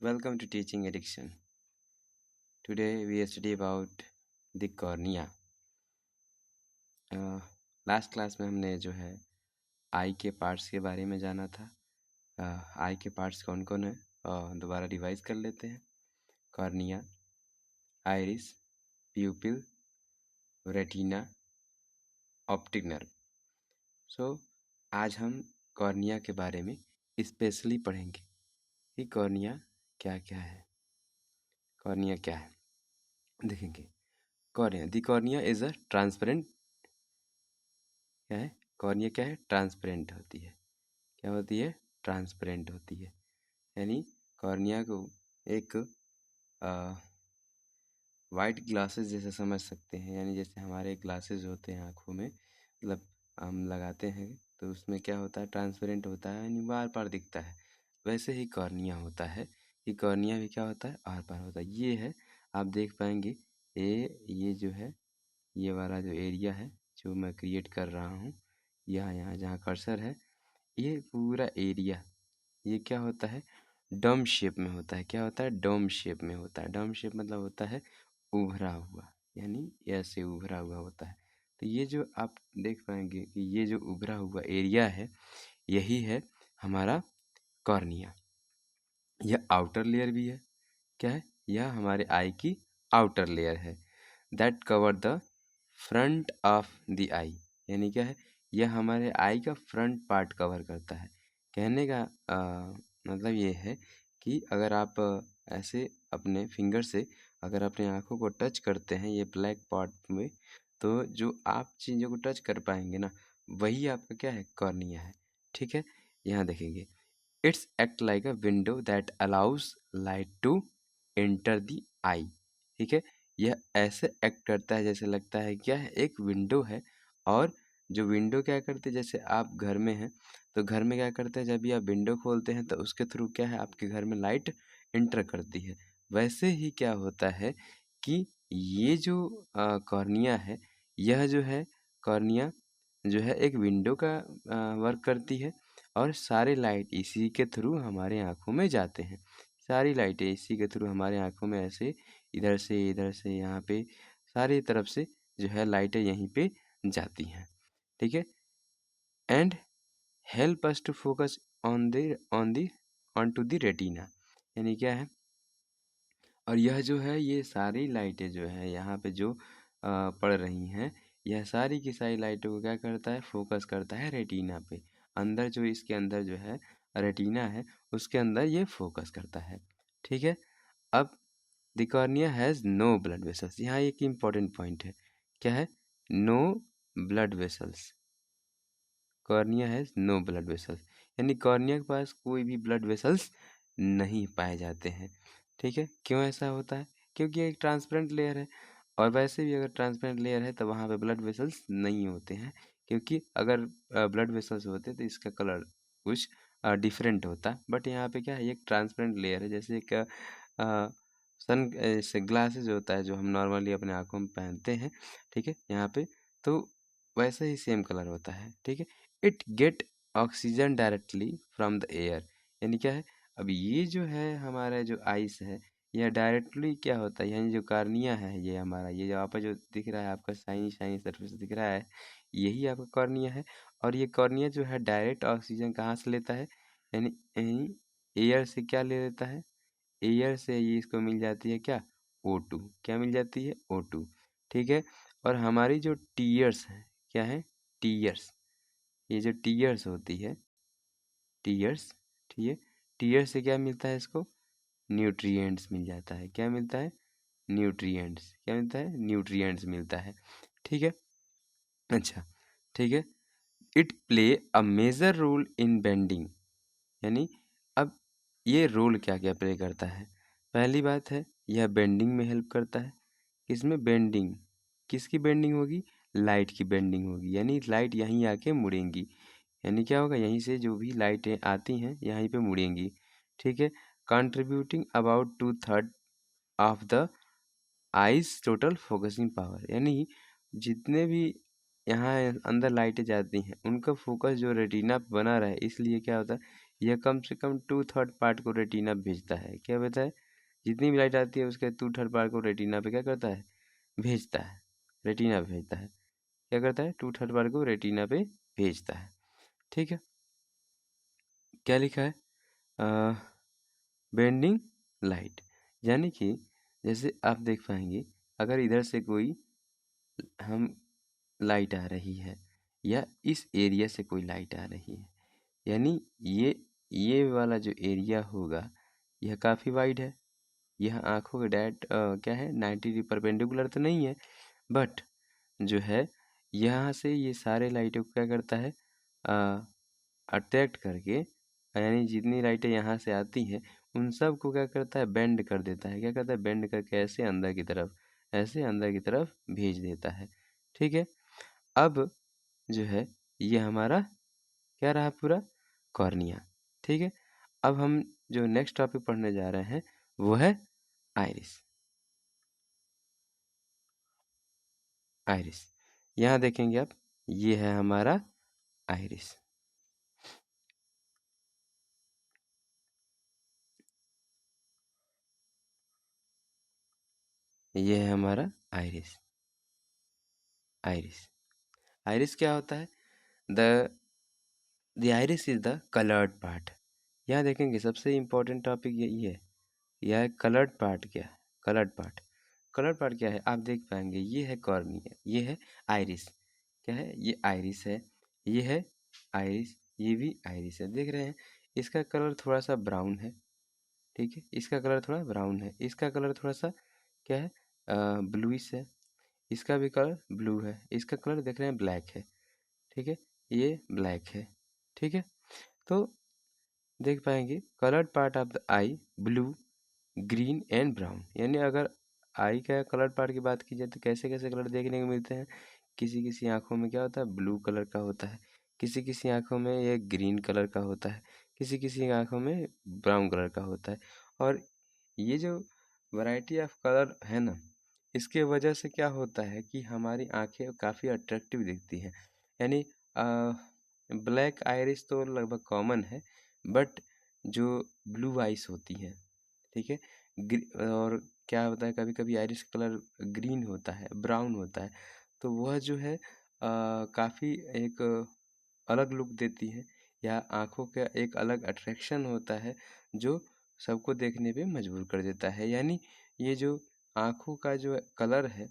Welcome to Teaching Addiction. Today we study about the cornea. Last class में हमने जो है आई के पार्ट्स के बारे में जाना था। आई के पार्ट्स कौन कौन है दोबारा रिवाइज कर लेते हैं। Cornea, iris, pupil, retina, optic nerve. So आज हम कॉर्निया के बारे में स्पेशली पढ़ेंगे कि कॉर्निया क्या क्या है। कॉर्निया क्या है देखेंगे। Cornea is a transparent. क्या है कॉर्निया? क्या है? ट्रांसपेरेंट होती है। क्या होती है? ट्रांसपेरेंट होती है। यानी कॉर्निया को एक वाइट ग्लासेस जैसा समझ सकते हैं। यानी जैसे हमारे ग्लासेस होते हैं आँखों में, मतलब हम लगाते हैं तो उसमें क्या होता है? ट्रांसपेरेंट होता है, यानी बार बार दिखता है। वैसे ही कॉर्निया होता है कि कॉर्निया भी क्या होता है? आर पार होता है। ये है, आप देख पाएंगे ये जो है, ये वाला जो एरिया है जो मैं क्रिएट कर रहा हूँ, यहाँ जहाँ कर्सर है, ये पूरा एरिया ये क्या होता है? डोम शेप में होता है। क्या होता है? डोम शेप में होता है। डोम शेप मतलब होता है उभरा हुआ, यानी ऐसे उभरा हुआ होता है। तो ये जो आप देख पाएंगे कि ये जो उभरा हुआ एरिया है, यही है हमारा कॉर्निया। यह आउटर लेयर भी है। क्या है? यह हमारे आई की आउटर लेयर है। That cover the front of the eye. यानी क्या है? यह हमारे आई का फ्रंट पार्ट कवर करता है। कहने का मतलब ये है कि अगर आप ऐसे अपने फिंगर से अगर अपने आँखों को टच करते हैं ये ब्लैक पार्ट में, तो जो आप चीज़ों को टच कर पाएंगे ना, वही आपका क्या है? कॉर्निया है। ठीक है, यहाँ देखेंगे। It's act like a window that allows light to enter the eye. ठीक है, यह ऐसे एक्ट करता है जैसे लगता है क्या है? एक विंडो है। और जो विंडो क्या करते हैं, जैसे आप घर में हैं तो घर में क्या करते हैं, जब भी आप विंडो खोलते हैं तो उसके थ्रू क्या है? आपके घर में लाइट एंटर करती है। वैसे ही क्या होता है कि ये जो कॉर्निया है, यह जो है कॉर्निया जो है एक विंडो का वर्क करती है। और सारे लाइट इसी के थ्रू हमारे आँखों में जाते हैं। सारी लाइटें इसी के थ्रू हमारे आँखों में ऐसे इधर से यहाँ पे सारी तरफ से जो है लाइटें यहीं पे जाती हैं। ठीक है, and help us to focus on to the retina. यानी क्या है? और यह जो है, ये सारी लाइटें जो है यहाँ पे जो पड़ रही हैं, यह सारी की सारी लाइटों को क्या करता है? फोकस करता है रेटिना पे। अंदर जो इसके अंदर जो है रेटिना है, उसके अंदर ये फोकस करता है। ठीक है, अब the cornea has no blood vessels. यहाँ एक इम्पॉर्टेंट पॉइंट है। क्या है? No blood vessels. Cornea has no blood vessels, यानी कॉर्निया के पास कोई भी ब्लड वेसल्स नहीं पाए जाते हैं। ठीक है, क्यों ऐसा होता है? क्योंकि एक ट्रांसपेरेंट लेयर है। और वैसे भी अगर ट्रांसपेरेंट लेयर है तो वहाँ पे ब्लड वेसल्स नहीं होते हैं, क्योंकि अगर ब्लड वेसल्स होते तो इसका कलर कुछ डिफरेंट होता। बट यहाँ पे क्या है? एक ट्रांसपेरेंट लेयर है, जैसे एक सन से ग्लासेस होता है जो हम नॉर्मली अपने आँखों में पहनते हैं। ठीक है, यहाँ पे तो वैसे ही सेम कलर होता है। ठीक है, it get oxygen directly from the air. यानी क्या है? अब ये जो है हमारा जो आइस है, यह डायरेक्टली क्या होता है? यानी जो कार्निया है, ये हमारा ये जो आपका जो दिख रहा है, आपका शाइनी शाइनी सरफेस दिख रहा है, यही आपका कॉर्निया है। और ये कॉर्निया जो है डायरेक्ट ऑक्सीजन कहाँ से लेता है? यानी यानी एयर से क्या ले लेता है? एयर से ये इसको मिल जाती है क्या? O2। क्या मिल जाती है? O2। ठीक है, और हमारी जो टीयर्स हैं, क्या है? टीयर्स। ये जो टीयर्स होती है, टीयर्स, ठीक है, टीयर्स से क्या मिलता है इसको? न्यूट्रिएंट्स मिल जाता है। क्या मिलता है? न्यूट्रिएंट्स। क्या मिलता है? न्यूट्रिएंट्स मिलता है। ठीक है, अच्छा, ठीक है। It play a major role in bending. यानी अब ये रोल क्या क्या प्ले करता है? पहली बात है, यह बेंडिंग में हेल्प करता है। किसमें? बेंडिंग। किसकी बेंडिंग होगी? लाइट की बेंडिंग होगी, यानी लाइट यहीं आके मुड़ेंगी। यानी क्या होगा? यहीं से जो भी लाइटें आती हैं यहीं पे मुड़ेंगी। ठीक है, contributing about 2/3 of the eyes total focusing power. यानी जितने भी यहाँ अंदर लाइटें जाती हैं, उनका फोकस जो रेटिना पे बना रहे, इसलिए क्या होता है? यह कम से कम 2/3 पार्ट को रेटिना भेजता है। क्या भेजता है? जितनी भी लाइट आती है उसके 2/3 पार्ट को रेटिना पे क्या करता है? भेजता है, रेटिना पे भेजता है। क्या करता है? 2/3 पार्ट को रेटिना पे भेजता है। ठीक है, क्या लिखा है? बेंडिंग लाइट, यानी कि जैसे आप देख पाएंगे, अगर इधर से कोई हम लाइट आ रही है या इस एरिया से कोई लाइट आ रही है, यानी ये वाला जो एरिया होगा यह काफ़ी वाइड है। यह आंखों के डायरेक्ट क्या है, 90 डिग्री परपेंडिकुलर तो नहीं है, बट जो है यहाँ से ये सारे लाइटों को क्या करता है, अट्रैक्ट करके, यानी जितनी लाइटें यहाँ से आती हैं उन सब को क्या करता है, बेंड कर देता है। क्या करता है? बेंड करके ऐसे अंदर की तरफ, ऐसे अंदर की तरफ भेज देता है। ठीक है, अब जो है ये हमारा क्या रहा, पूरा कॉर्निया। ठीक है, अब हम जो नेक्स्ट टॉपिक पढ़ने जा रहे हैं वो है आइरिस। आइरिस, यहाँ देखेंगे आप, ये है हमारा आइरिस। ये है हमारा आइरिस। आइरिस, आइरिस क्या होता है? The iris is the coloured part. यहाँ देखेंगे सबसे इम्पोर्टेंट टॉपिक यही है, यह है कलर्ड पार्ट। क्या है कलर्ड पार्ट? कलर्ड पार्ट क्या है आप देख पाएंगे, ये है कॉर्निया, ये है आइरिस। क्या है? ये आइरिस है, ये है आइरिस, ये भी आइरिस है। देख रहे हैं, इसका कलर थोड़ा सा ब्राउन है। ठीक है, इसका कलर थोड़ा ब्राउन है, इसका कलर थोड़ा सा क्या है, ब्लूइश है। इसका भी कलर ब्लू है, इसका कलर देख रहे हैं ब्लैक है। ठीक है, ये ब्लैक है। ठीक है, तो देख पाएंगे coloured part of the I blue, green and brown. यानी अगर आई का कलर पार्ट की बात की जाए तो कैसे कैसे कलर देखने को मिलते हैं। किसी किसी आँखों में क्या होता है, ब्लू कलर का होता है, किसी किसी आँखों में ये ग्रीन कलर का होता है, किसी किसी आँखों में ब्राउन कलर का होता है। और ये जो वैरायटी ऑफ कलर है ना, इसके वजह से क्या होता है कि हमारी आँखें काफ़ी अट्रैक्टिव दिखती हैं। यानी ब्लैक आइरिस तो लगभग कॉमन है, बट जो ब्लू आइस होती हैं, ठीक है, और क्या होता है, कभी कभी आइरिस कलर ग्रीन होता है, ब्राउन होता है, तो वह जो है काफ़ी एक अलग लुक देती है, या आँखों का एक अलग अट्रैक्शन होता है जो सबको देखने पे मजबूर कर देता है। यानी ये जो आँखों का जो कलर है,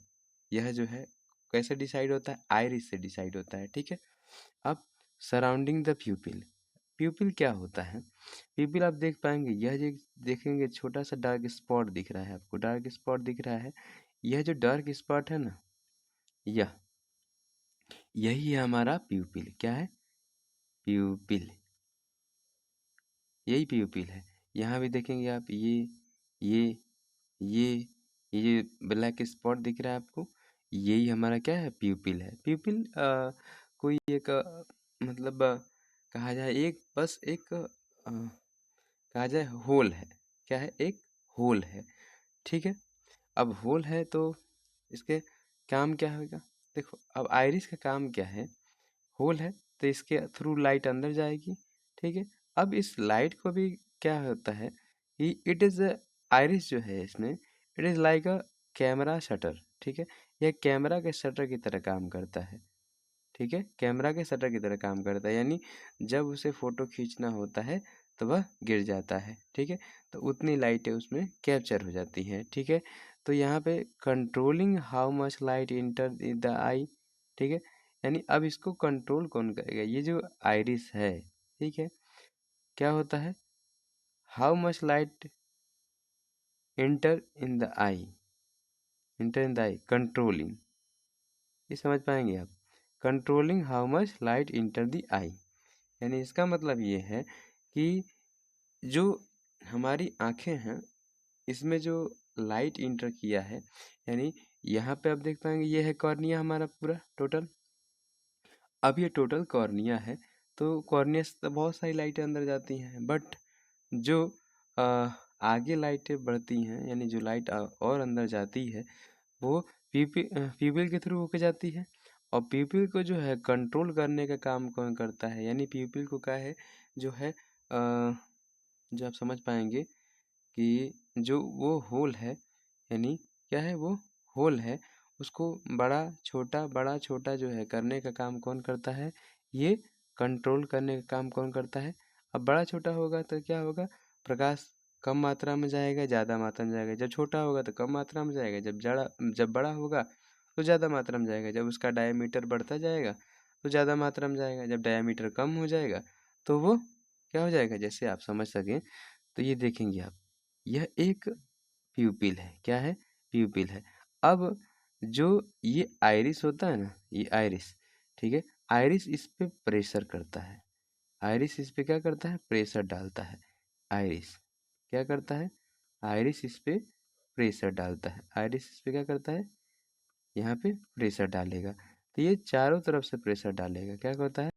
यह जो है कैसे डिसाइड होता है, आइरिस से डिसाइड होता है। ठीक है, अब सराउंडिंग द प्यूपिल, प्यूपिल क्या होता है? प्यूपिल आप देख पाएंगे, यह जो देखेंगे छोटा सा डार्क स्पॉट दिख रहा है आपको, डार्क स्पॉट दिख रहा है, यह जो डार्क स्पॉट है ना, यह यही है हमारा प्यूपिल। क्या है? प्यूपिल, यही प्यूपिल है। यहाँ भी देखेंगे आप, ये ये ये जो ब्लैक स्पॉट दिख रहा है आपको, यही हमारा क्या है, प्यूपिल है। प्यूपिल कोई एक मतलब कहा जाए, एक बस एक कहा जाए होल है। क्या है? एक होल है। ठीक है, अब होल है तो इसके काम क्या होगा? देखो, अब आइरिस का काम क्या है, होल है तो इसके थ्रू लाइट अंदर जाएगी। ठीक है, अब इस लाइट को भी क्या होता है कि इट इज़ आइरिस जो है इसमें, it is like a camera shutter. ठीक है, यह कैमरा के शटर की तरह काम करता है। ठीक है, कैमरा के शटर की तरह काम करता है, यानी जब उसे फ़ोटो खींचना होता है तो वह गिर जाता है। ठीक है, तो उतनी लाइटें उसमें कैप्चर हो जाती हैं। ठीक है, तो यहाँ पे controlling how much light enter in the eye. ठीक है, यानी अब इसको कंट्रोल कौन करेगा? ये जो आइरिस है, ठीक है, क्या होता है, how much light enter in the eye, enter in the eye, controlling, ये समझ पाएंगे आप, controlling how much light enter the eye. यानी इसका मतलब ये है कि जो हमारी आँखें हैं, इसमें जो लाइट इंटर किया है, यानी यहाँ पे आप देख पाएंगे ये है कॉर्निया हमारा पूरा टोटल। अब ये टोटल कॉर्निया है, तो कॉर्निया से तो बहुत सारी लाइटें अंदर जाती हैं, बट जो आगे लाइटें बढ़ती हैं, यानी जो लाइट और अंदर जाती है, वो प्यूपिल के थ्रू होके जाती है। और प्यूपिल को जो है कंट्रोल करने का काम कौन करता है? यानी प्यूपिल को क्या है, जो है जो आप समझ पाएँगे कि जो वो होल है, यानी क्या है वो होल है, उसको बड़ा छोटा जो है करने का काम कौन करता है? ये कंट्रोल करने का काम कौन करता है? अब बड़ा छोटा होगा तो क्या होगा? प्रकाश कम मात्रा में जाएगा, ज़्यादा मात्रा में जाएगा। जब छोटा होगा तो कम मात्रा में जाएगा, जब बड़ा होगा तो ज़्यादा मात्रा में जाएगा। जब उसका डायमीटर बढ़ता जाएगा तो ज़्यादा मात्रा में जाएगा। जब डायमीटर कम हो जाएगा तो वो क्या हो जाएगा? जैसे आप समझ सकें तो ये देखेंगे आप, यह एक प्यूपिल है। क्या है? प्यूपिल है। अब जो ये आइरिस होता है ना, ये आइरिस, ठीक है? आइरिस इस पे प्रेशर करता है। आइरिस इस पे क्या करता है? प्रेशर डालता है। आइरिस क्या करता है? आइरिस इस पे प्रेशर डालता है। आइरिस इस पे क्या करता है? यहाँ पे प्रेशर डालेगा। तो ये चारों तरफ से प्रेशर डालेगा। क्या होता है?